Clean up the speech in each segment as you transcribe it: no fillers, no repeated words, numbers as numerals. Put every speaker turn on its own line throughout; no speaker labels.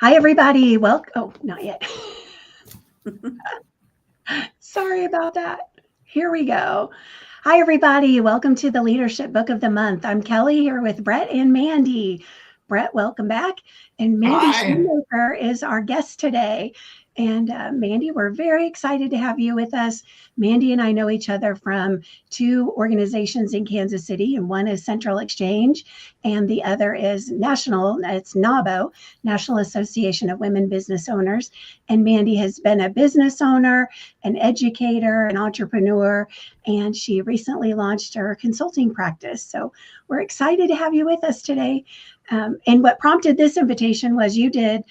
Hi, everybody. Welcome. Oh, not yet. Sorry about that. Here we go. Hi, everybody. Welcome to the Leadership Book of the Month. I'm Kelly here with Brett and Mandy. Brett, welcome back. And Mandy Shoemaker is our guest today. And Mandy, we're very excited to have you with us. Mandy and I know each other from two organizations in Kansas City, and one is Central Exchange, and the other is National, it's NAWBO, National Association of Women Business Owners. And Mandy has been a business owner, an educator, an entrepreneur, and she recently launched her consulting practice. So we're excited to have you with us today. And what prompted this invitation was you did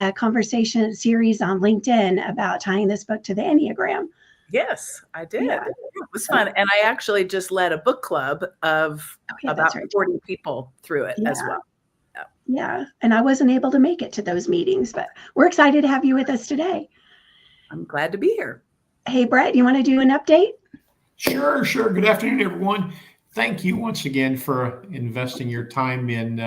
a conversation series on LinkedIn about tying this book to the Enneagram.
Yes, I did. Yeah. It was fun. And I actually just led a book club of about 40 people through it as well.
Yeah. And I wasn't able to make it to those meetings, but we're excited to have you with us today.
I'm glad to be here.
Hey, Brett, you want to do an update?
Sure. Good afternoon, everyone. Thank you once again for investing your time in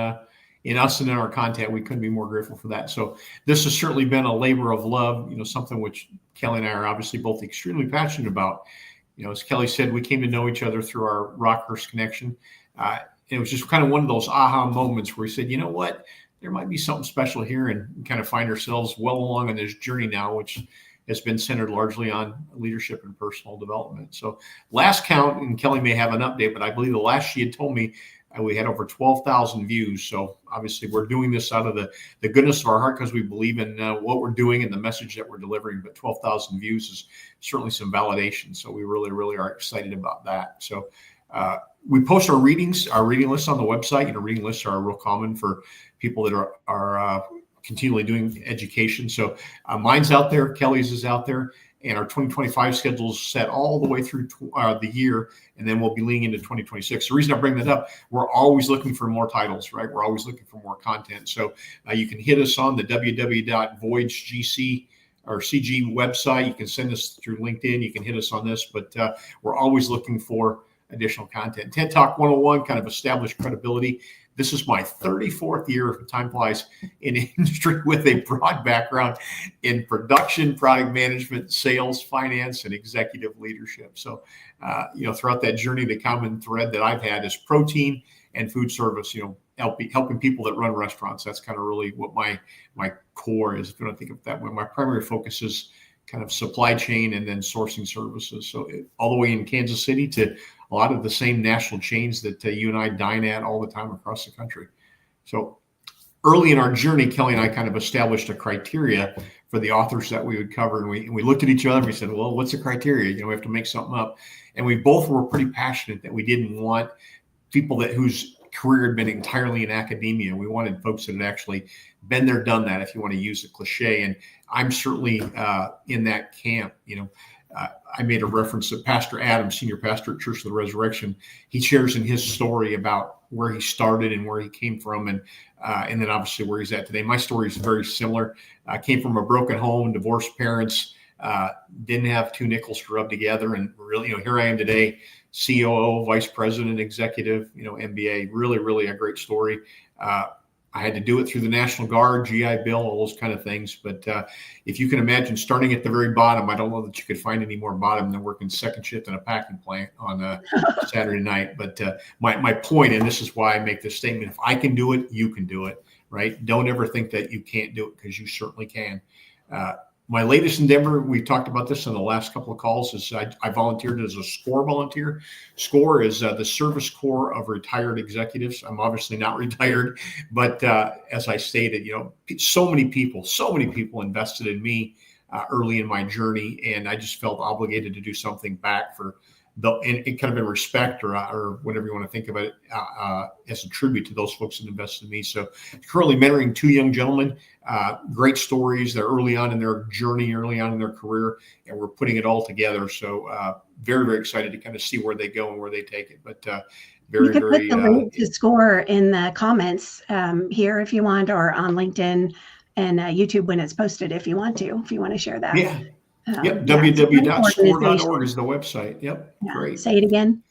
us and in our content. We couldn't be more grateful for that. So this has certainly been a labor of love, something which Kelly and I are obviously both extremely passionate about. As Kelly said, we came to know each other through our Rockhurst connection. It was just kind of one of those aha moments where we said, you know what, there might be something special here, and kind of find ourselves well along on this journey now, which has been centered largely on leadership and personal development. So last count, and Kelly may have an update, but I believe the last she had told me, we had over 12,000 views. So obviously we're doing this out of the goodness of our heart because we believe in what we're doing and the message that we're delivering. But 12,000 views is certainly some validation. So we really, really are excited about that. So we post our reading lists on the website. Reading lists are real common for people that are continually doing education. So mine's out there, Kelly's is out there. And our 2025 schedule is set all the way through the year, and then we'll be leaning into 2026. The reason I bring that up, we're always looking for more titles, right? We're always looking for more content. So you can hit us on the 𝗵𝗺.voyage.CG website. You can send us through LinkedIn. You can hit us on this, but we're always looking for additional content. TED Talk 101 kind of established credibility. This is my 34th year, time flies, in industry with a broad background in production, product management, sales, finance, and executive leadership. So, throughout that journey, the common thread that I've had is protein and food service, helping people that run restaurants. That's kind of really what my core is. If you want to think of it that way, my primary focus is kind of supply chain and then sourcing services. So all the way in Kansas City to a lot of the same national chains that you and I dine at all the time across the country. So early in our journey, Kelly and I kind of established a criteria for the authors that we would cover. And we looked at each other and we said, well, what's the criteria? We have to make something up. And we both were pretty passionate that we didn't want people whose career had been entirely in academia. We wanted folks that had actually been there, done that, if you want to use a cliche. And I'm certainly in that camp. I made a reference to Pastor Adam, senior pastor at Church of the Resurrection. He shares in his story about where he started and where he came from, and then obviously where he's at today. My story is very similar. I came from a broken home, divorced parents, didn't have two nickels to rub together, and really, here I am today, COO, vice president, executive, MBA. Really, really a great story. I had to do it through the National Guard, GI Bill, all those kind of things. But if you can imagine starting at the very bottom, I don't know that you could find any more bottom than working second shift in a packing plant on a Saturday night. But my point, and this is why I make this statement, if I can do it, you can do it, right? Don't ever think that you can't do it, because you certainly can. My latest endeavor, we talked about this in the last couple of calls, is I volunteered as a SCORE volunteer. SCORE is the Service Corps of Retired Executives. I'm obviously not retired, but as I stated, so many people invested in me early in my journey, and I just felt obligated to do something back for and kind of in respect or whatever you want to think of it as a tribute to those folks that invested in me. So currently mentoring two young gentlemen, great stories. They're early on in their journey, early on in their career, and we're putting it all together. So very, very excited to kind of see where they go and where they take it. But
you can put the link to SCORE in the comments here if you want, or on LinkedIn and YouTube when it's posted if you want to share that.
Yeah. Yep. www.score.org is the website. Yep.
Yeah.
Great.
Say it again.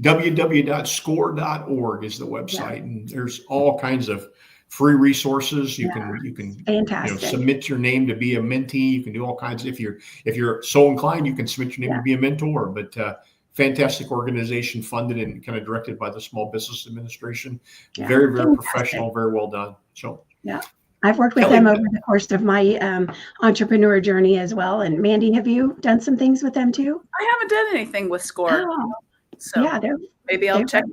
www.score.org is the website. Yeah. And there's all kinds of free resources. You
Yeah.
you can
Fantastic.
submit your name to be a mentee. You can do all kinds. If you're so inclined, you can submit your name to be a mentor. But fantastic organization, funded and kind of directed by the Small Business Administration.
Yeah.
Very, very
Fantastic.
professional, very well done. So
yeah, I've worked with
Kelly,
them over the course of my entrepreneur journey as well. And Mandy, have you done some things with them too?
I haven't done anything with SCORE.
Oh,
So
yeah,
maybe I'll check.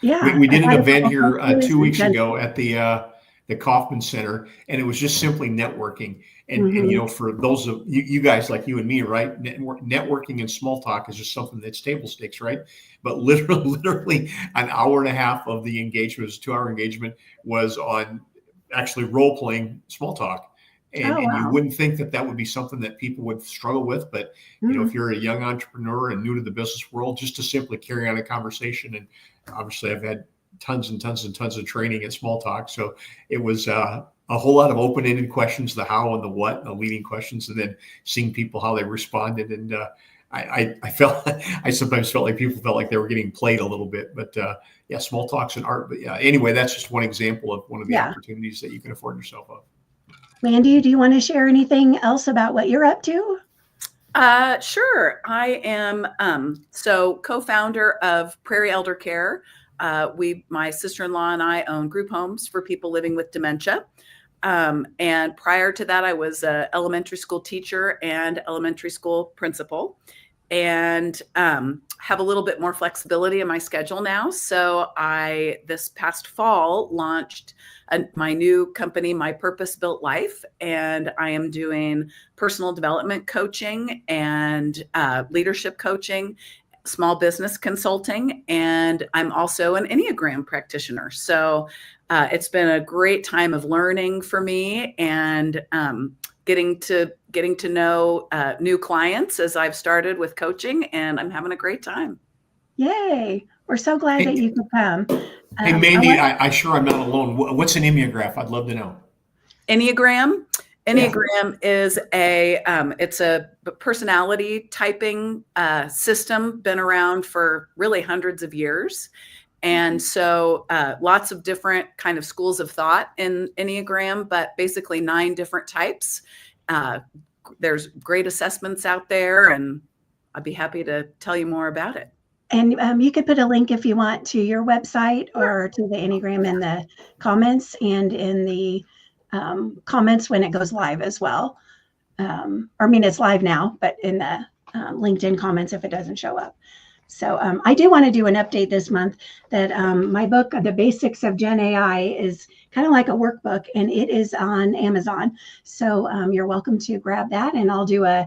Yeah,
we did an
I
event here 2 weeks
done-
ago at the Kaufman Center, and it was just simply networking. And,
Mhm.
and you know, for those of you guys like you and me, right? Networking and small talk is just something that's table stakes, right? But literally an hour and a half of the engagement, it was a 2-hour engagement, was on actually role playing small talk. And,
Oh,
and you
wow.
wouldn't think that would be something that people would struggle with, but you know, if you're a young entrepreneur and new to the business world, just to simply carry on a conversation. And obviously, I've had tons and tons and tons of training at small talk, so it was a whole lot of open-ended questions, the how and the what, and the leading questions, and then seeing people how they responded. And I sometimes felt like people felt like they were getting played a little bit, but yeah, small talk's an art. But yeah, anyway, that's just one example of one of the opportunities that you can afford yourself of.
Mandy, do you want to share anything else about what you're up to?
Sure. I am so co-founder of Prairie Elder Care. My sister-in-law and I own group homes for people living with dementia. And prior to that, I was an elementary school teacher and elementary school principal, and have a little bit more flexibility in my schedule now. So this past fall, launched my new company, My Purpose-Built Life, and I am doing personal development coaching and leadership coaching, small business consulting, and I'm also an Enneagram practitioner. So it's been a great time of learning for me, and getting to know new clients as I've started with coaching, and I'm having a great time.
Yay. We're so glad that you could come.
Hey, Mandy, I'm sure I'm not alone. What's an Enneagram? I'd love to know.
Enneagram is it's a personality typing system, been around for really hundreds of years. And so lots of different kind of schools of thought in Enneagram, but basically 9 different types. There's great assessments out there, and I'd be happy to tell you more about it.
And you could put a link if you want to your website or to the Enneagram in the comments, and in the comments when it goes live as well. It's live now, but in the LinkedIn comments if it doesn't show up. So I do want to do an update this month that my book, The Basics of Gen AI, is kind of like a workbook, and it is on Amazon. So you're welcome to grab that, and I'll do a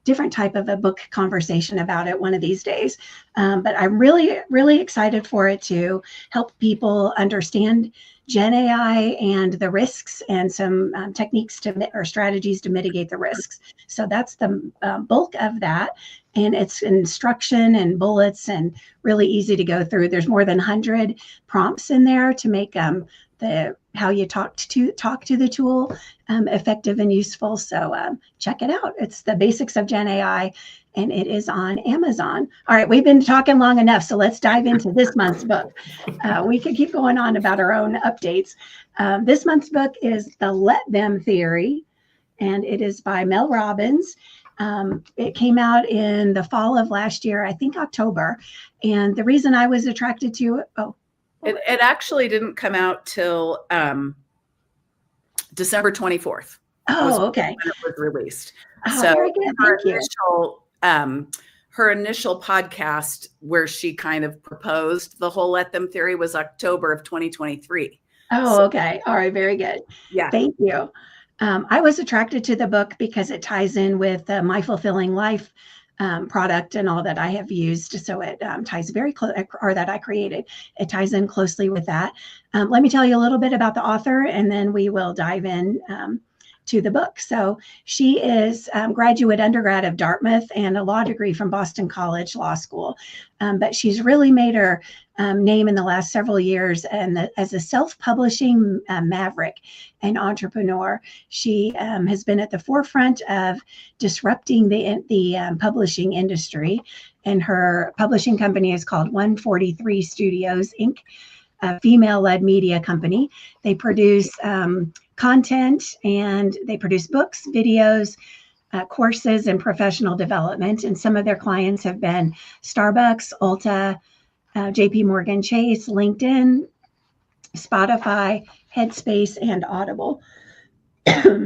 different type of a book conversation about it one of these days. But I'm really, really excited for it to help people understand Gen AI and the risks, and some techniques or strategies to mitigate the risks. So that's the bulk of that. And it's instruction and bullets, and really easy to go through. There's more than 100 prompts in there to make how you talk to the tool effective and useful. So check it out. It's The Basics of Gen AI, and it is on Amazon. All right, we've been talking long enough, so let's dive into this month's book. We could keep going on about our own updates. This month's book is The Let Them Theory, and it is by Mel Robbins. It came out in the fall of last year, I think October. And the reason I was attracted to it,
it actually didn't come out till December 24th.
Oh, okay.
When it was released.
Oh,
so
very good. Thank you.
Her initial podcast where she kind of proposed the whole Let Them theory was October of 2023.
Oh,
so,
okay. All right. Very good.
Yeah.
Thank you. I was attracted to the book because it ties in with My Fulfilling Life product and all that I have used. So it ties very close, or that I created. It ties in closely with that. Let me tell you a little bit about the author, and then we will dive in to the book. So she is graduate undergrad of Dartmouth and a law degree from Boston College Law School. But she's really made her name in the last several years, and as a self-publishing maverick and entrepreneur. She has been at the forefront of disrupting the publishing industry, and her publishing company is called 143 Studios Inc. a female-led media company. They produce content, and they produce books, videos, courses, and professional development. And some of their clients have been Starbucks, Ulta, JP Chase, LinkedIn, Spotify, Headspace, and Audible.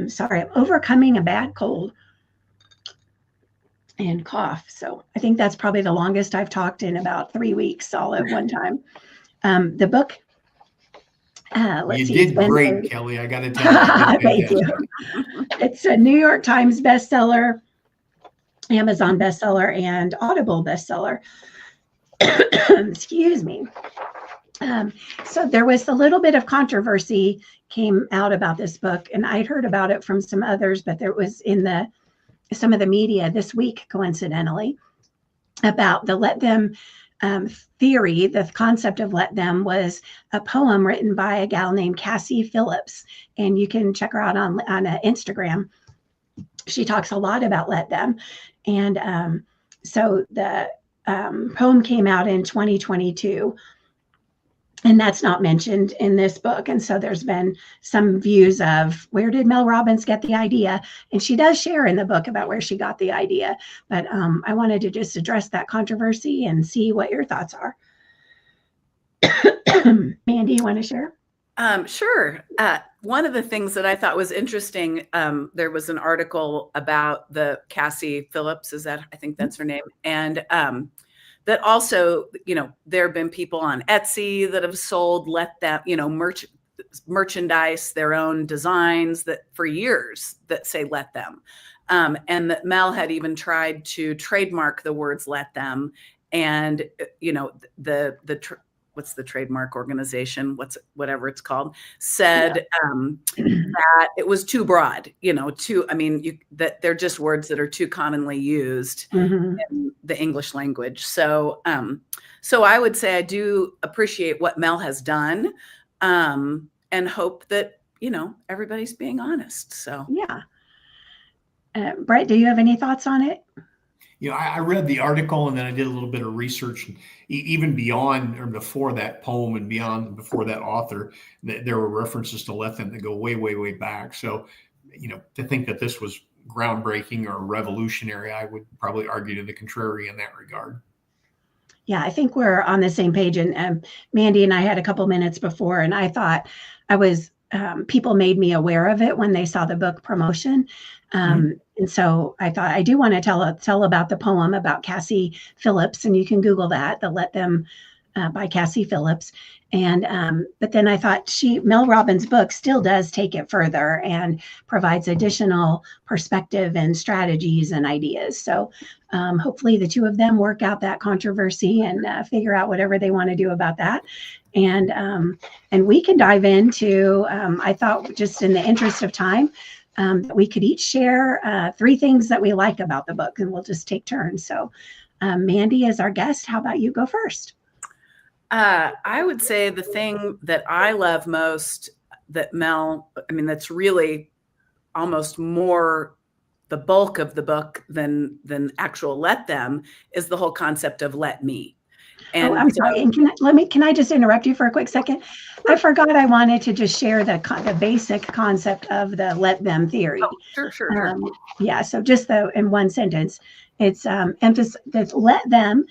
Sorry, I'm overcoming a bad cold and cough. So I think that's probably the longest I've talked in about 3 weeks all at one time. The book,
you did great, Kelly. I got to tell you.
Thank you. It's a New York Times bestseller, Amazon bestseller, and Audible bestseller. Excuse me. So there was a little bit of controversy came out about this book, and I'd heard about it from some others, but there was in some of the media this week, coincidentally, about the Let Them theory. The concept of Let Them was a poem written by a gal named 𝗕𝗢𝗄𝗍𝗄𝗎, and you can check her out on Instagram. She talks a lot about Let Them. And so the poem came out in 2022. And that's not mentioned in this book. And so there's been some views of where did Mel Robbins get the idea? And she does share in the book about where she got the idea. But I wanted to just address that controversy and see what your thoughts are. Mandy, you want to share?
Sure. One of the things that I thought was interesting, there was an article about the 𝗕𝗢𝗄𝗍𝗄𝗎, I think that's her name. And that also, there have been people on Etsy that have sold Let Them, merchandise, their own designs that for years that say Let Them. And that Mel had even tried to trademark the words Let Them. And, what's the trademark organization, whatever it's called, said that it was too broad, that they're just words that are too commonly used in the English language. So I would say I do appreciate what Mel has done, and hope that, everybody's being honest. So
yeah. Brett, do you have any thoughts on it?
I read the article, and then I did a little bit of research, and even beyond or before that poem and before that author, there were references to Let Them that go way, way, way back. So, to think that this was groundbreaking or revolutionary, I would probably argue to the contrary in that regard.
Yeah, I think we're on the same page. And Mandy and I had a couple minutes before, and I thought people made me aware of it when they saw the book promotion. And so I thought I do want to tell about the poem about 𝗕𝗢𝗄𝗍𝗄𝗎, and you can Google that, the Let Them by 𝗕𝗢𝗄𝗄𝗍. And but then I thought Mel Robbins' book still does take it further and provides additional perspective and strategies and ideas. So hopefully the two of them work out that controversy and figure out whatever they want to do about that. And we can dive into, I thought, just in the interest of time, that we could each share 3 things that we like about the book, and we'll just take turns. So Mandy is our guest. How about you go first?
I would say the thing that I love most that Mel, that's really almost more the bulk of the book than actual Let Them, is the whole concept of let me. And
I'm sorry. And can I just interrupt you for a quick second? I forgot I wanted to just share the basic concept of the Let Them theory.
Oh, sure.
Yeah. So just in one sentence, it's that Let Them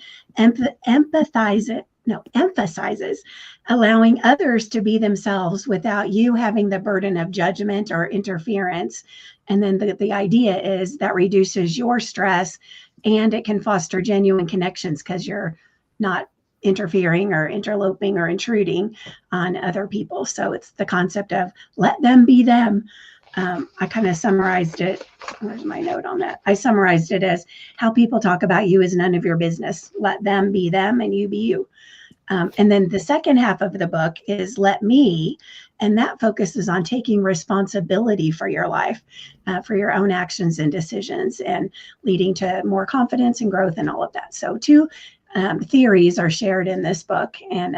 emphasizes allowing others to be themselves without you having the burden of judgment or interference. And then the idea is that reduces your stress, and it can foster genuine connections because you're not interfering or interloping or intruding on other people. So it's the concept of let them be them. I kind of summarized it. Where's my note on that? I summarized it as how people talk about you is none of your business. Let them be them and you be you. And then the second half of the book is Let Me, and that focuses on taking responsibility for your life, for your own actions and decisions, and leading to more confidence and growth and all of that. So 2 theories are shared in this book, and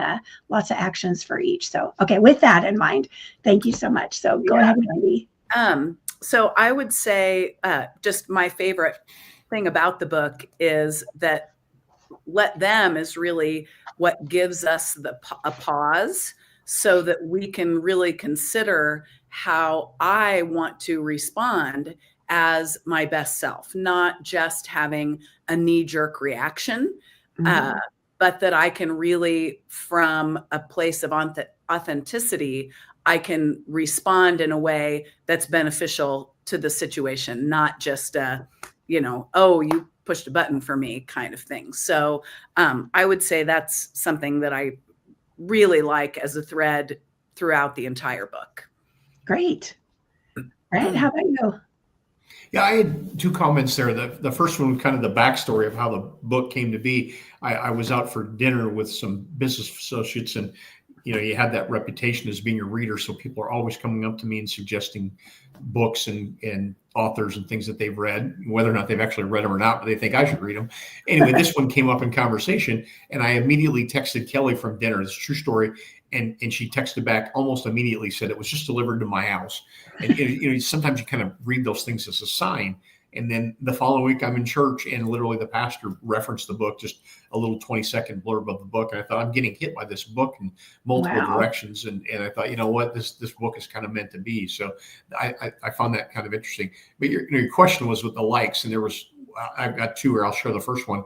lots of actions for each. So, okay, with that in mind, thank you so much. So go ahead, Wendy.
So I would say just my favorite thing about the book is that let them is really what gives us a pause so that we can really consider how I want to respond as my best self, not just having a knee-jerk reaction, but that I can really, from a place of authenticity, I can respond in a way that's beneficial to the situation, not just oh, you pushed a button for me kind of thing. So I would say that's something that I really like as a thread throughout the entire book.
Great. Brett, how about you?
Yeah, I had two comments there. The first one, kind of the backstory of how the book came to be. I was out for dinner with some business associates, and you had that reputation as being a reader, so people are always coming up to me and suggesting books and authors and things that they've read, whether or not they've actually read them or not, but they think I should read them. Anyway, this one came up in conversation, and I immediately texted Kelly from dinner. It's a true story. And she texted back almost immediately, said it was just delivered to my house. And sometimes you kind of read those things as a sign. And then the following week I'm in church, and literally the pastor referenced the book, just a little 20-second blurb of the book. And I thought, I'm getting hit by this book in multiple directions. And I thought, you know what, this book is kind of meant to be. So I found that kind of interesting. But your question was with the likes, and I've got two here. I'll share the first one.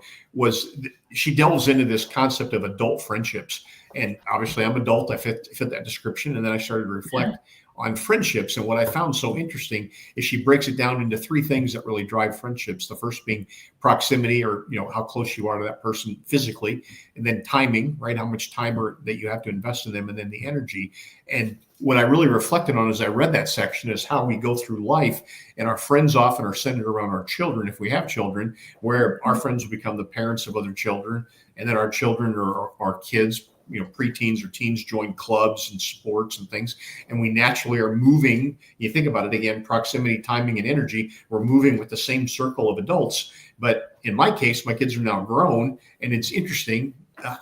She delves into this concept of adult friendships. And obviously I'm adult. I fit that description. And then I started to reflect on friendships. And what I found so interesting is she breaks it down into three things that really drive friendships. The first being proximity, or how close you are to that person physically, and then timing, right? How much time that you have to invest in them, and then the energy. And what I really reflected on as I read that section is how we go through life, and our friends often are centered around our children, if we have children, where our friends will become the parents of other children, and then our children or our kids, preteens or teens, join clubs and sports and things. And we naturally are moving. You think about it again, proximity, timing, and energy. We're moving with the same circle of adults. But in my case, my kids are now grown, and it's interesting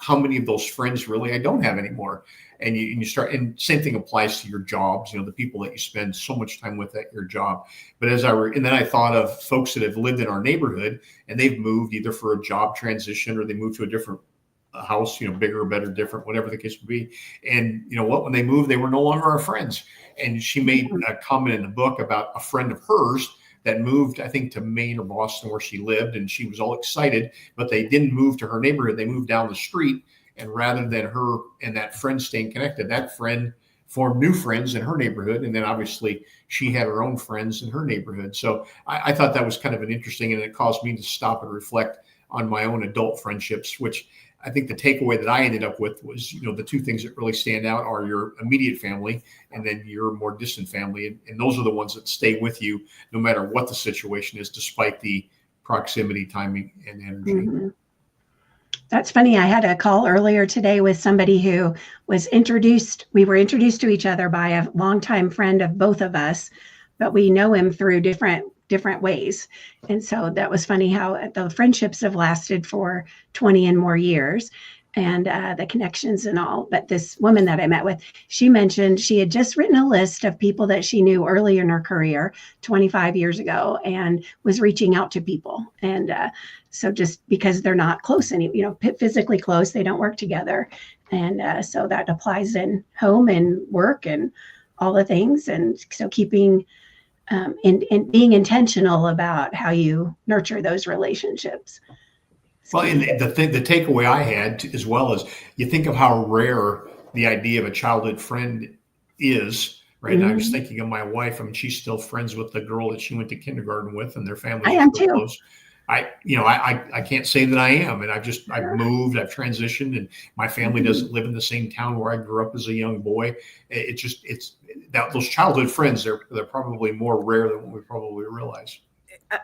how many of those friends really I don't have anymore. And you start, and same thing applies to your jobs, the people that you spend so much time with at your job. But and then I thought of folks that have lived in our neighborhood, and they've moved either for a job transition, or they moved to a different house, bigger, better, different, whatever the case would be. And when they moved, they were no longer our friends. And she made a comment in the book about a friend of hers that moved, I think, to Maine or Boston, where she lived, and she was all excited, but they didn't move to her neighborhood. They moved down the street. And rather than her and that friend staying connected, that friend formed new friends in her neighborhood. And then obviously she had her own friends in her neighborhood. So I thought that was kind of an interesting, and it caused me to stop and reflect on my own adult friendships, which I think the takeaway that I ended up with was, the two things that really stand out are your immediate family, and then your more distant family. And those are the ones that stay with you no matter what the situation is, despite the proximity, timing, and energy.
Mm-hmm. That's funny. I had a call earlier today with somebody who was introduced. We were introduced to each other by a longtime friend of both of us, but we know him through different ways. And so that was funny how the friendships have lasted for 20 and more years, and the connections and all. But this woman that I met with, she mentioned she had just written a list of people that she knew early in her career, 25 years ago, and was reaching out to people. And so just because they're not close physically close, they don't work together. And so that applies in home and work and all the things. And so keeping and being intentional about how you nurture those relationships.
Well, and the takeaway I had as well is, you think of how rare the idea of a childhood friend is, right? Mm-hmm. And I was thinking of my wife. I mean, she's still friends with the girl that she went to kindergarten with, and their family is so close. I can't say that I am, and I've moved, I've transitioned, and my family doesn't live in the same town where I grew up as a young boy. It's those childhood friends, they're probably more rare than what we probably realize.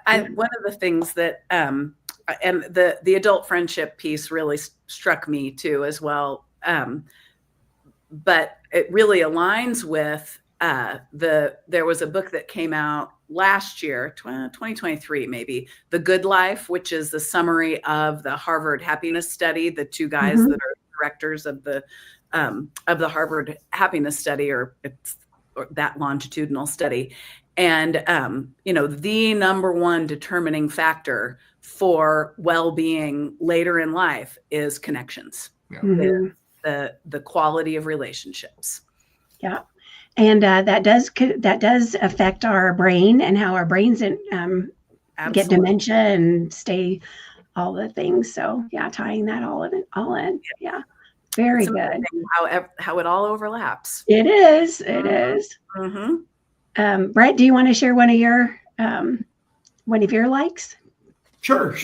One of the things that and the adult friendship piece really struck me too as well, but it really aligns with there was a book that came out last year, 2023 maybe, The Good Life, which is the summary of the Harvard happiness study, the two guys that are directors of the Harvard happiness study, or that longitudinal study. And the number one determining factor for well-being later in life is connections.
Yeah.
Mhm.
The quality of relationships.
Yeah. And that does affect our brain and how our brains get
Absolutely.
dementia and stay all the things. So yeah, tying that all in. Yeah. Very
It's
good.
amazing how it all overlaps.
It is. It is.
Mm-hmm.
Brett, do you want to share one of your likes?
Sure.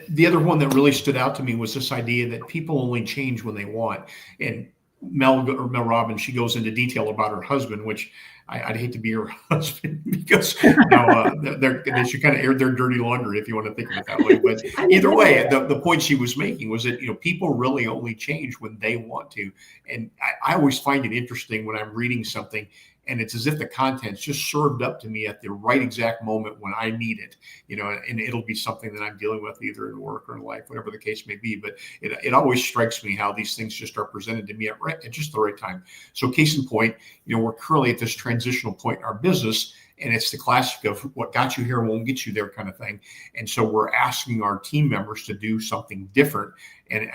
The other one that really stood out to me was this idea that people only change when they want. And Mel Robbins, she goes into detail about her husband, which I'd hate to be her husband because they should kind of air their dirty laundry if you want to think of it that way. But either way, the point she was making was that, people really only change when they want to. And I always find it interesting when I'm reading something and it's as if the content's just served up to me at the right exact moment when I need it, and it'll be something that I'm dealing with either in work or in life, whatever the case may be. But it always strikes me how these things just are presented to me at just the right time. So case in point, we're currently at this transitional point in our business, and it's the classic of what got you here won't get you there kind of thing. And so we're asking our team members to do something different. And,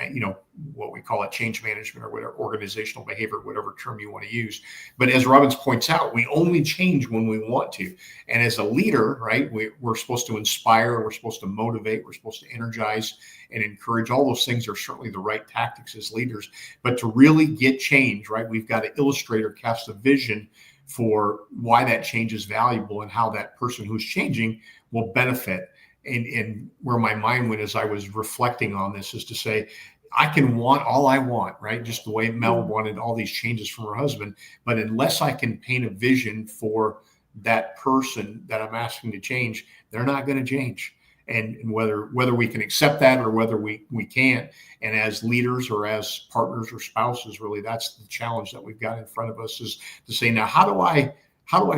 what we call it change management or whatever, organizational behavior, whatever term you want to use. But as Robbins points out, we only change when we want to. And as a leader, right, we're supposed to inspire, we're supposed to motivate, we're supposed to energize and encourage. All those things are certainly the right tactics as leaders. But to really get change, right, we've got to illustrate or cast a vision for why that change is valuable and how that person who's changing will benefit. And where my mind went as I was reflecting on this is to say, I can want all I want, right? Just the way Mel wanted all these changes from her husband. But unless I can paint a vision for that person that I'm asking to change, they're not going to change. And whether we can accept that or whether we can't. And as leaders or as partners or spouses, really, that's the challenge that we've got in front of us, is to say, now, how do I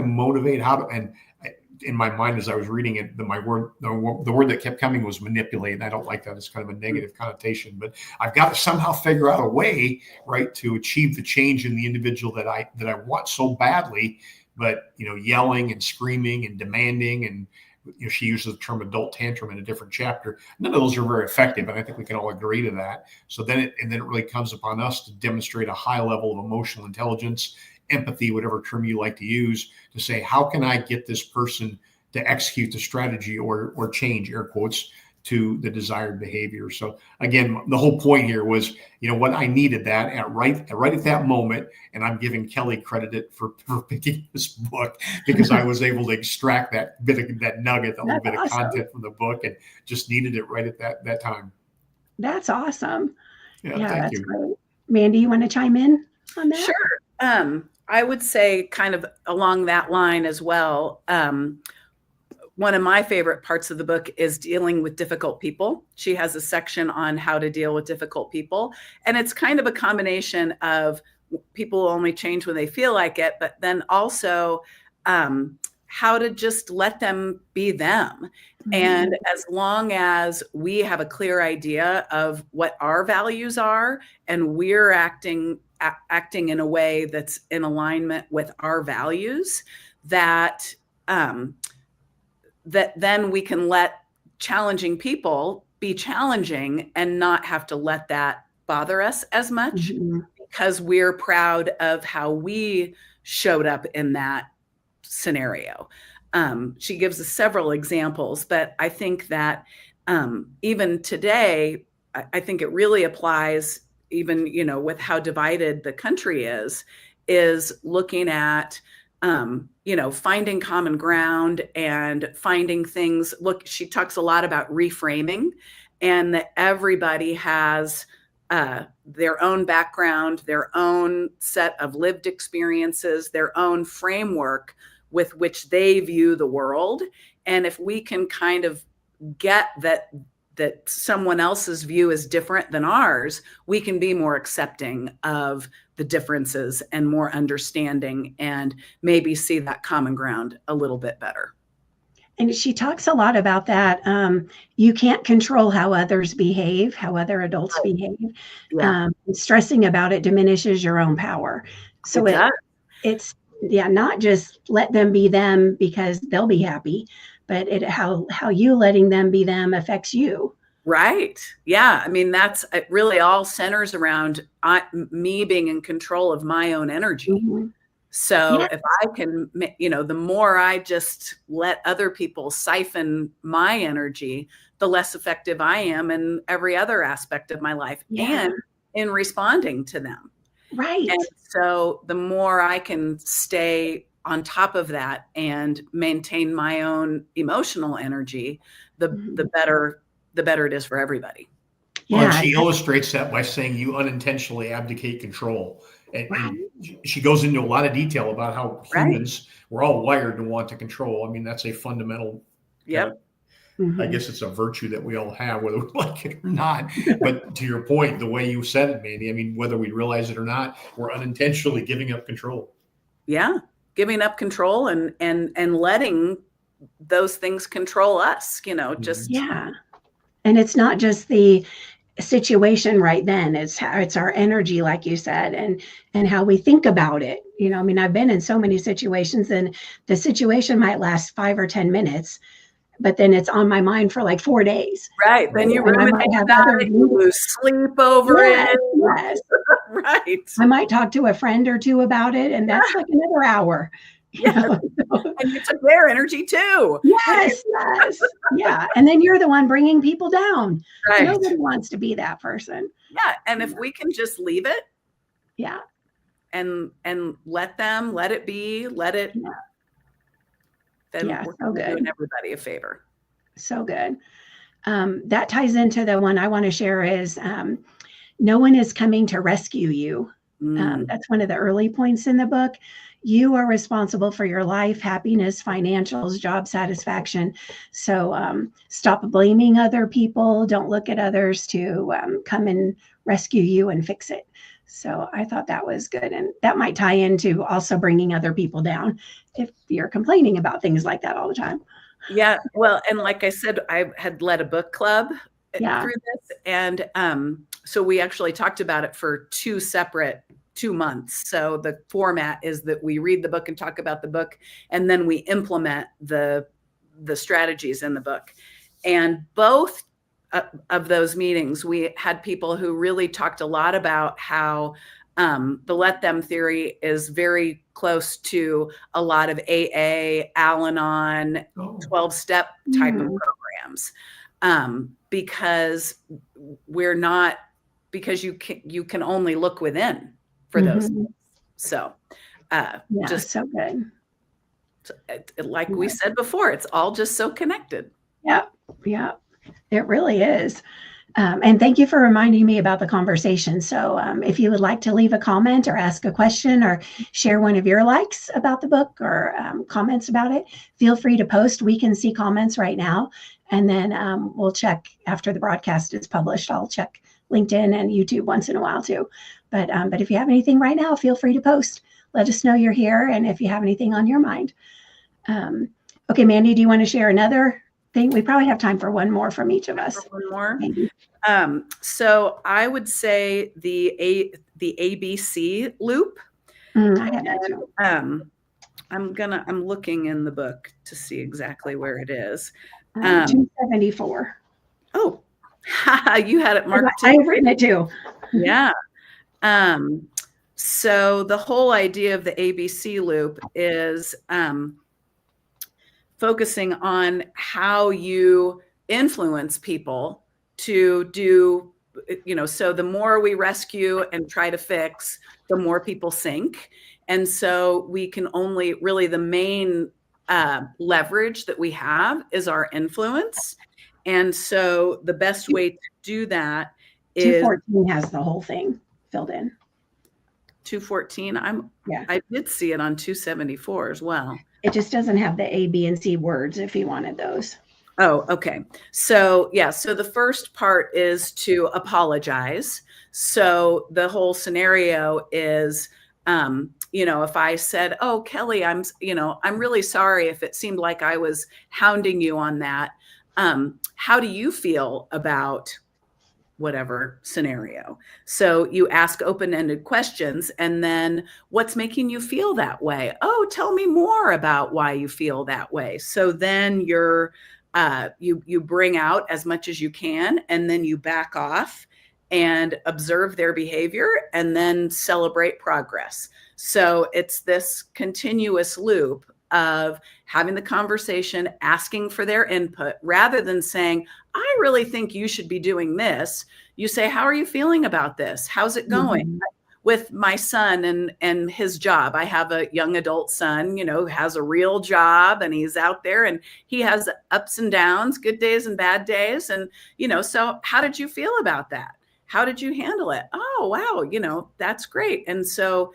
motivate? And in my mind, as I was reading it, the word that kept coming was manipulate. And I don't like that. It's kind of a negative connotation, but I've got to somehow figure out a way, right, to achieve the change in the individual that I want so badly. But, yelling and screaming and demanding, and she uses the term adult tantrum in a different chapter. None of those are very effective, and I think we can all agree to that. So then it really comes upon us to demonstrate a high level of emotional intelligence, empathy, whatever term you like to use, to say, how can I get this person to execute the strategy or change, air quotes, to the desired behavior. So again, the whole point here was, what I needed that right at that moment. And I'm giving Kelly credit for picking this book, because I was able to extract that nugget, that little bit of content from the book, and just needed it right at that time.
That's awesome.
Yeah,
that's you. Great. Mandy, you want to chime in on that?
Sure. I would say kind of along that line as well. One of my favorite parts of the book is dealing with difficult people. She has a section on how to deal with difficult people. And it's kind of a combination of people only change when they feel like it, but then also how to just let them be them. Mm-hmm. And as long as we have a clear idea of what our values are, and we're acting in a way that's in alignment with our values, that then we can let challenging people be challenging and not have to let that bother us as much, mm-hmm. because we're proud of how we showed up in that scenario. She gives us several examples, but I think that even today, I think it really applies, even, with how divided the country is looking at, finding common ground and finding things. Look, she talks a lot about reframing, and that everybody has their own background, their own set of lived experiences, their own framework with which they view the world. And if we can kind of get that someone else's view is different than ours, we can be more accepting of the differences and more understanding, and maybe see that common ground a little bit better.
And she talks a lot about that. You can't control how others behave, how other adults behave. Yeah. Stressing about it diminishes your own power. So it's not just let them be them because they'll be happy, but how you letting them be them affects you.
Right. Yeah. I mean, it really all centers around me being in control of my own energy.
Mm-hmm.
So if I can, the more I just let other people siphon my energy, the less effective I am in every other aspect of my life and in responding to them.
Right.
And so the more I can stay on top of that and maintain my own emotional energy, the better it is for everybody.
Well, and she illustrates that by saying you unintentionally abdicate control. And she goes into a lot of detail about how humans, we're all wired to want to control. I mean, that's a fundamental, I guess it's a virtue that we all have, whether we like it or not. But to your point, the way you said it, Mandy, I mean, whether we realize it or not, we're unintentionally giving up control.
Yeah, giving up control and letting those things control us, just.
Yeah. And it's not just the situation right then, it's our energy, like you said, and how we think about it. I mean, I've been in so many situations, and the situation might last 5 or 10 minutes, but then it's on my mind for like 4 days.
Right. Then you ruminate about it, you lose sleep over it.
Yes.
Right.
I might talk to a friend or two about it, and that's like another hour.
And you took their energy too.
Yes. Yeah. And then you're the one bringing people down.
Right.
Nobody wants to be that person.
Yeah. And if we can just leave it.
Yeah.
And let it be, then we're doing everybody a favor.
So good. That ties into the one I want to share is no one is coming to rescue you. That's one of the early points in the book. You are responsible for your life, happiness, financials, job satisfaction. So stop blaming other people. Don't look at others to come and rescue you and fix it. So I thought that was good. And that might tie into also bringing other people down if you're complaining about things like that all the time.
Yeah. Well, and like I said, I had led a book club through this. And so we actually talked about it for 2 months. So the format is that we read the book and talk about the book, and then we implement the strategies in the book. And both of those meetings, we had people who really talked a lot about how the let them theory is very close to a lot of AA, Al-Anon, 12-step type of programs, because you can only look within for those things. So just
so good.
Like we said before, it's all just so connected.
Yeah, it really is. And thank you for reminding me about the conversation. So if you would like to leave a comment or ask a question or share one of your likes about the book or comments about it, feel free to post. We can see comments right now. And then we'll check after the broadcast is published. I'll check LinkedIn and YouTube once in a while too. But if you have anything right now, feel free to post. Let us know you're here. And if you have anything on your mind. Okay, Mandy, do you want to share another thing? We probably have time for one more from each of us.
One more.
Maybe.
So I would say the ABC loop.
I had that too.
I'm looking in the book to see exactly where it is.
274.
Oh, you had it marked too.
I've written it too.
Yeah. So the whole idea of the ABC loop is focusing on how you influence people to do, so the more we rescue and try to fix, the more people sink. And so we can only really, the main leverage that we have is our influence. And so the best way to do that is
214 has the whole thing filled in.
214. I did see it on 274 as well.
It just doesn't have the A, B, and C words if you wanted those.
Oh, okay. So so the first part is to apologize. So the whole scenario is, if I said, "Oh, Kelly, I'm really sorry if it seemed like I was hounding you on that. How do you feel about whatever scenario. So you ask open-ended questions, and then what's making you feel that way? Oh, tell me more about why you feel that way. So then you bring out as much as you can, and then you back off and observe their behavior, and then celebrate progress. So it's this continuous loop of having the conversation, asking for their input, rather than saying, I really think you should be doing this. You say, how are you feeling about this? How's it going? Mm-hmm. With my son and his job, I have a young adult son, who has a real job, and he's out there, and he has ups and downs, good days and bad days. And, so how did you feel about that? How did you handle it? Oh, wow. That's great. And so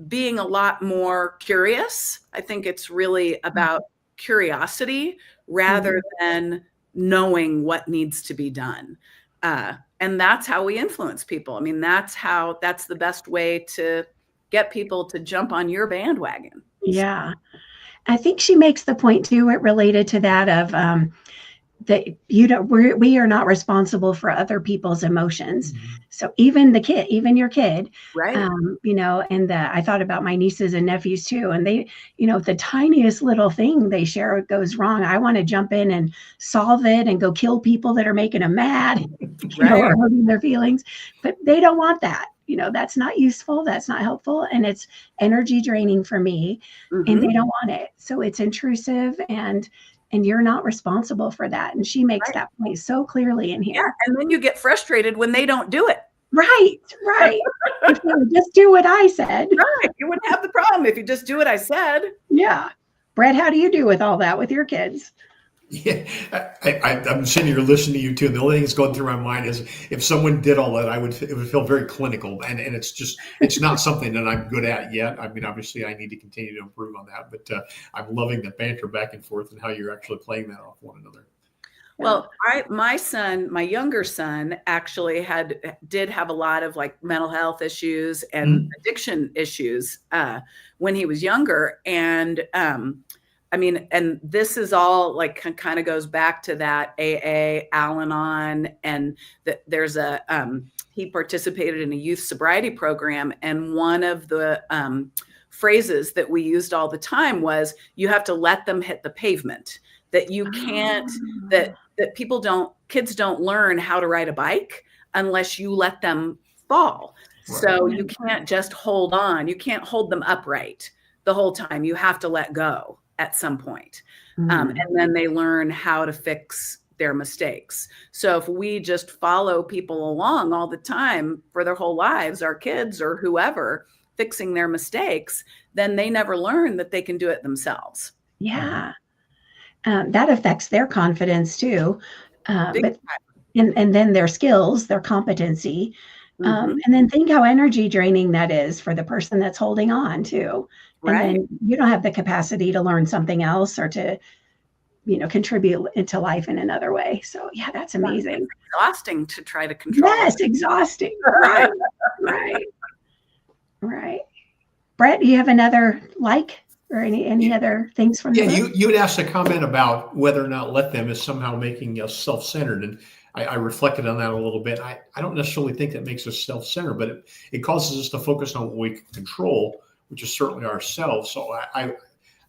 being a lot more curious, I think it's really about curiosity rather than knowing what needs to be done. And that's how we influence people. I mean, that's the best way to get people to jump on your bandwagon.
Yeah. I think she makes the point too, related to that of, that we are not responsible for other people's emotions. Mm-hmm. So even your kid,
right.
And I thought about my nieces and nephews too. And they, the tiniest little thing they share goes wrong, I want to jump in and solve it and go kill people that are making them mad, or hurting their feelings, but they don't want that. That's not useful. That's not helpful. And it's energy draining for me. Mm-hmm. And they don't want it. So it's intrusive, and you're not responsible for that. And she makes that point so clearly in here.
Yeah, and then you get frustrated when they don't do it.
Right. If you would just do what I said.
Right. You wouldn't have the problem if you just do what I said.
Yeah. Brett, how do you do with all that with your kids?
Yeah, I'm sitting here listening to you too. And the only thing that's going through my mind is if someone did all that, it would feel very clinical, and it's not something that I'm good at yet. I mean, obviously I need to continue to improve on that, but I'm loving the banter back and forth and how you're actually playing that off one another.
Well, my younger son actually did have a lot of like mental health issues and addiction issues when he was younger. And, and this is all like kind of goes back to that AA, Al-Anon, and there's he participated in a youth sobriety program. And one of the phrases that we used all the time was, you have to let them hit the pavement, that you can't, that kids don't learn how to ride a bike unless you let them fall. Right. So you can't just hold on. You can't hold them upright the whole time. You have to let go at some point. And then they learn how to fix their mistakes. So if we just follow people along all the time for their whole lives, our kids or whoever, fixing their mistakes, then they never learn that they can do it themselves.
Yeah. That affects their confidence too. And then their skills, their competency. And then think how energy draining that is for the person that's holding on too. And then you don't have the capacity to learn something else or to, contribute into life in another way. So yeah, that's amazing.
It's exhausting to try to control.
Yes, exhausting. Right. Brett, do you have another or any other things from the book?
You had asked a comment about whether or not let them is somehow making us self-centered. And I reflected on that a little bit. I don't necessarily think that makes us self-centered, but it causes us to focus on what we can control, which is certainly ourselves. So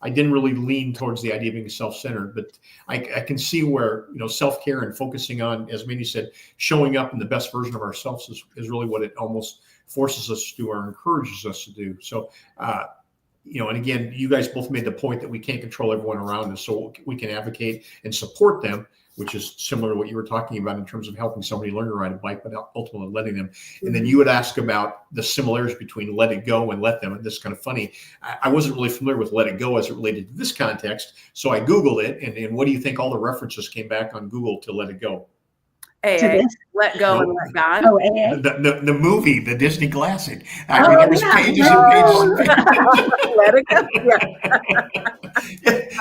I didn't really lean towards the idea of being self-centered, but I can see where, self-care and focusing on, as Mandy said, showing up in the best version of ourselves is really what it almost forces us to do or encourages us to do. So, and again, you guys both made the point that we can't control everyone around us, so we can advocate and support them, which is similar to what you were talking about in terms of helping somebody learn to ride a bike, but ultimately letting them. And then you would ask about the similarities between let it go and let them. And this is kind of funny. I wasn't really familiar with let it go as it related to this context. So I Googled it. And what do you think all the references came back on Google to let it go?
Let go and let God.
The movie, the Disney classic. There was pages and pages.
Let it go.
Yeah.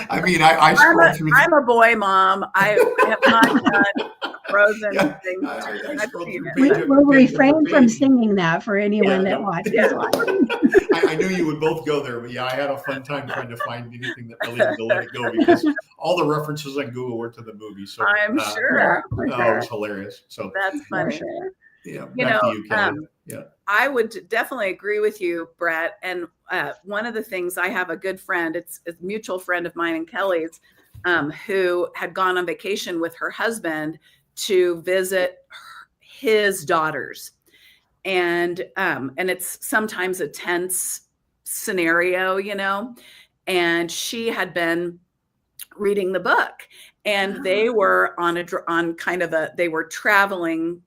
I mean, I scrolled through.
I'm a boy mom. I have not done Frozen things.
We'll refrain from singing that for anyone that watches.
I knew you would both go there, but I had a fun time trying to find anything that related to let it go, because all the references on Google were to the movie. So
I'm sure.
It was hilarious. hilarious. So
That's
For
funny.
sure.
yeah,
You
back to
know,
you, Kelly. Yeah.
I would definitely agree with you, Brett. And one of the things, I have a good friend, it's a mutual friend of mine and Kelly's, who had gone on vacation with her husband to visit his daughters. And it's sometimes a tense scenario, you know, and she had been reading the book, and they were they were traveling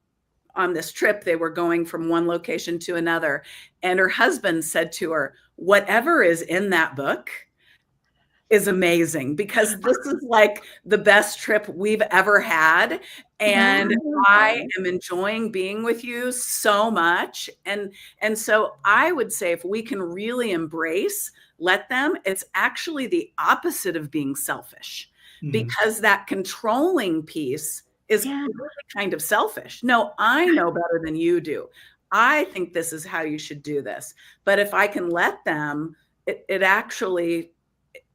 on this trip. They were going from one location to another. And her husband said to her, whatever is in that book is amazing, because this is like the best trip we've ever had. And I am enjoying being with you so much. And so I would say, if we can really let them, it's actually the opposite of being selfish, because that controlling piece is really kind of selfish. No, I know better than you do. I think this is how you should do this. But if I can let them, it actually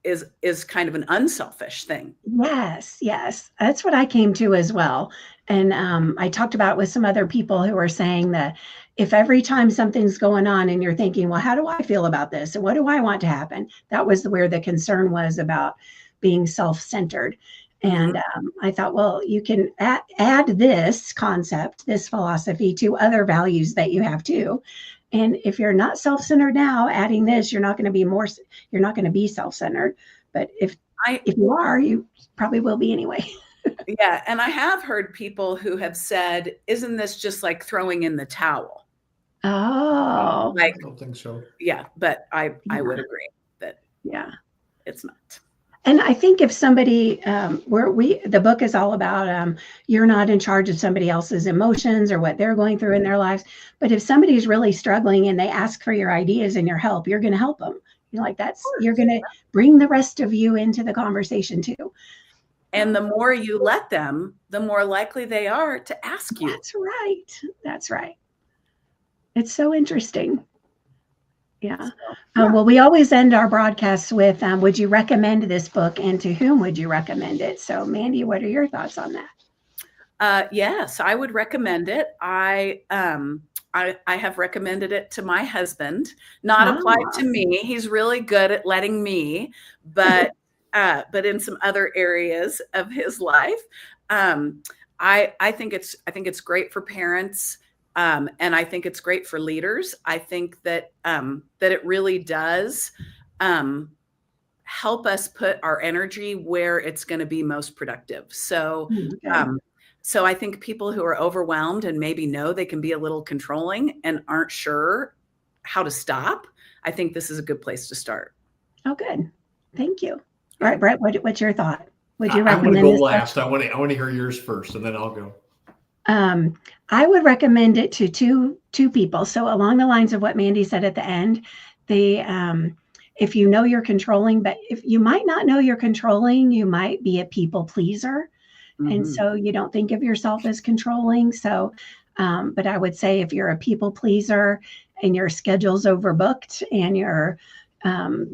is kind of an unselfish thing.
Yes, yes. That's what I came to as well. And I talked about it with some other people who are saying that if every time something's going on and you're thinking, well, how do I feel about this? And what do I want to happen? That was where the concern was, about being self-centered. And I thought, well, you can add this concept, this philosophy, to other values that you have too. And if you're not self-centered now, adding this, you're not going to be self-centered. But if you are, you probably will be anyway.
Yeah. And I have heard people who have said, isn't this just like throwing in the towel?
Oh,
I don't think so.
Yeah. But I would agree that it's not.
And I think if somebody, the book is all about, you're not in charge of somebody else's emotions or what they're going through in their lives. But if somebody's really struggling and they ask for your ideas and your help, you're going to help them. You're going to bring the rest of you into the conversation too.
And the more you let them, the more likely they are to ask you.
That's right. That's right. It's so interesting. Yeah. Well, we always end our broadcasts with, would you recommend this book, and to whom would you recommend it? So Mandy, what are your thoughts on that?
Yes, I would recommend it. I have recommended it to my husband, not applied to me. He's really good at letting me, but in some other areas of his life. I think it's great for parents. And I think it's great for leaders. I think that it really does help us put our energy where it's going to be most productive. So, so I think people who are overwhelmed and maybe know they can be a little controlling and aren't sure how to stop, I think this is a good place to start.
Oh, good. Thank you. All right, Brett, what's your thought? Would you recommend?
I'm going to go last. I want to hear yours first, and then I'll go.
I would recommend it to two people. So along the lines of what Mandy said at the end, if you know you're controlling, but if you might not know you're controlling, you might be a people pleaser. And so you don't think of yourself as controlling. So, but I would say if you're a people pleaser and your schedule's overbooked and you're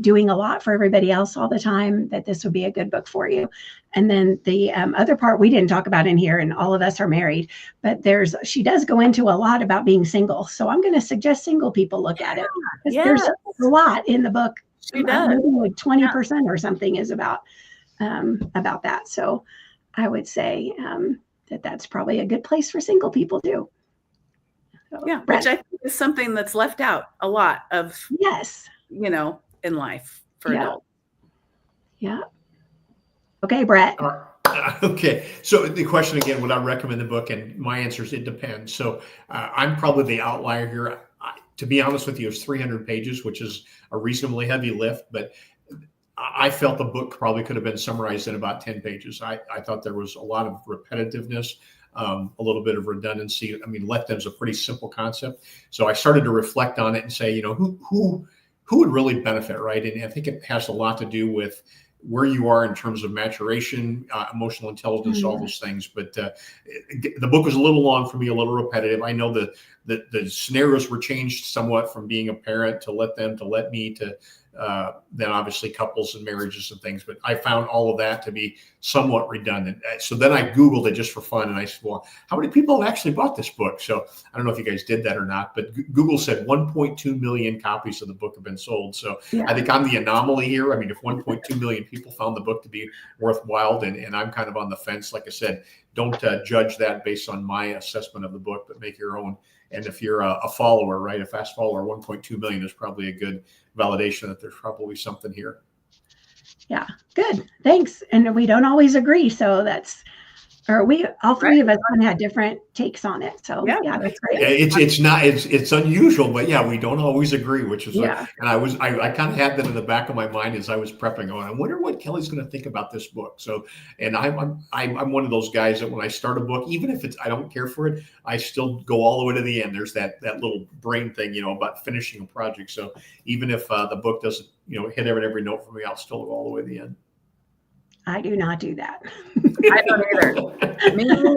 doing a lot for everybody else all the time, that this would be a good book for you. And then the other part we didn't talk about in here, and all of us are married, but she does go into a lot about being single. So I'm going to suggest single people look at it. There's a lot in the book.
She does.
Maybe like 20% or something is about that. So I would say that's probably a good place for single people too. So,
yeah, which I think is something that's left out a lot of.
Yes.
In life for adults.
Yeah. Okay, Brett.
Okay. So the question again, would I recommend the book? And my answer is it depends. So I'm probably the outlier here. To be honest with you, it's 300 pages, which is a reasonably heavy lift, but I felt the book probably could have been summarized in about 10 pages. I thought there was a lot of repetitiveness, a little bit of redundancy. I mean, let them's a pretty simple concept. So I started to reflect on it and say, who would really benefit, right? And I think it has a lot to do with where you are in terms of maturation, emotional intelligence, all those things. But the book was a little long for me, a little repetitive. I know the scenarios were changed somewhat from being a parent to let them, to let me, to than obviously couples and marriages and things. But I found all of that to be somewhat redundant. So then I Googled it just for fun, and I said, well, how many people have actually bought this book? So I don't know if you guys did that or not, but Google said 1.2 million copies of the book have been sold. So yeah. I think I'm the anomaly here. I mean, if 1.2 million people found the book to be worthwhile, and I'm kind of on the fence, like I said, don't judge that based on my assessment of the book, but make your own. And if you're a follower, right, a fast follower, 1.2 million is probably a good validation that there's probably something here.
Yeah, good. Thanks. And we don't always agree. So that's, or we, all three of us had different takes on it. So yeah, that's great.
Yeah, it's unusual, but yeah, we don't always agree, which is, and I kind of had that in the back of my mind as I was prepping on, I wonder what Kelly's going to think about this book. So, and I'm one of those guys that when I start a book, even if I don't care for it, I still go all the way to the end. There's that little brain thing, about finishing a project. So even if the book doesn't, hit every note for me, I'll still go all the way to the end.
I do not do that.
I don't either. Me neither.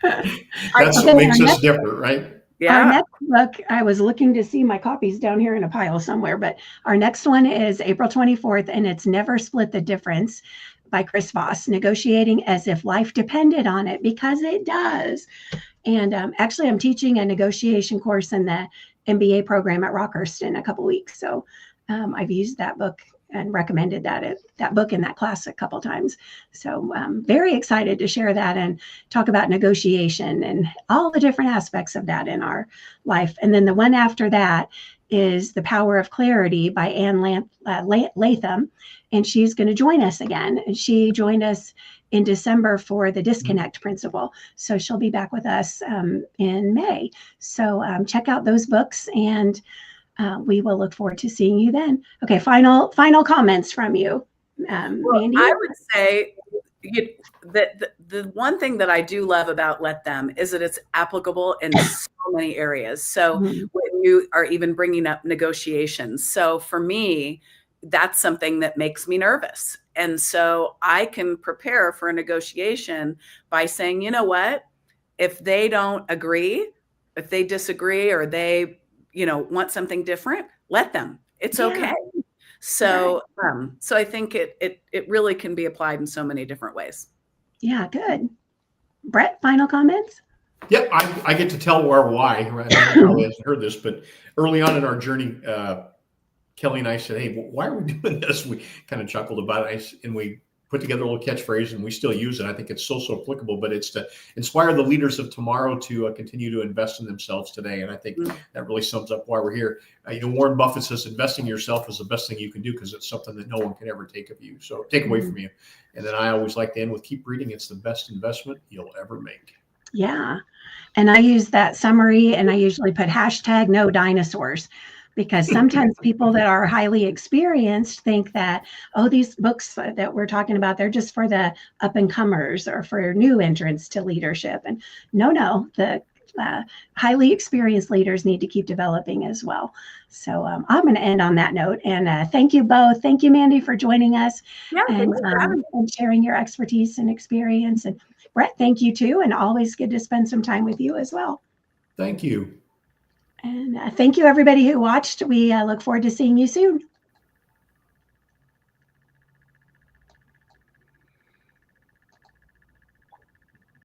That's what makes us different, right?
Yeah. Our next book, I was looking to see my copies down here in a pile somewhere, but our next one is April 24th, and it's Never Split the Difference by Chris Voss, negotiating as if life depended on it, because it does. And actually, I'm teaching a negotiation course in the MBA program at Rockhurst in a couple weeks. So I've used that book and recommended that book in that class a couple times. So I'm very excited to share that and talk about negotiation and all the different aspects of that in our life. And then the one after that is The Power of Clarity by Ann Latham, and she's going to join us again. And she joined us in December for the disconnect principle. So she'll be back with us in May. So check out those books, and we will look forward to seeing you then. Okay, final comments from you, Mandy.
I would say that the one thing that I do love about Let Them is that it's applicable in so many areas. So when you are even bringing up negotiations, so for me, that's something that makes me nervous. And so I can prepare for a negotiation by saying, you know what, if they don't agree, if they disagree, or they want something different, let them. It's okay. So, so I think it really can be applied in so many different ways.
Yeah, good. Brett, final comments?
Yep, I get to tell our why. Right? I probably hasn't heard this, but early on in our journey, Kelly and I said, "Hey, why are we doing this?" We kind of chuckled about it, and we put together a little catchphrase, and we still use it. I think it's so applicable, but it's to inspire the leaders of tomorrow to continue to invest in themselves today. And I think that really sums up why we're here. Warren Buffett says investing in yourself is the best thing you can do, because it's something that no one can ever take of you. So take away from you. And then I always like to end with keep reading. It's the best investment you'll ever make.
Yeah. And I use that summary, and I usually put #no dinosaurs. Because sometimes people that are highly experienced think that, oh, these books that we're talking about, they're just for the up and comers or for new entrants to leadership. And no, the highly experienced leaders need to keep developing as well. So I'm going to end on that note. And thank you both. Thank you, Mandy, for joining us and sharing your expertise and experience. And Brett, thank you too. And always good to spend some time with you as well.
Thank you.
And thank you, everybody who watched. We look forward to seeing you soon.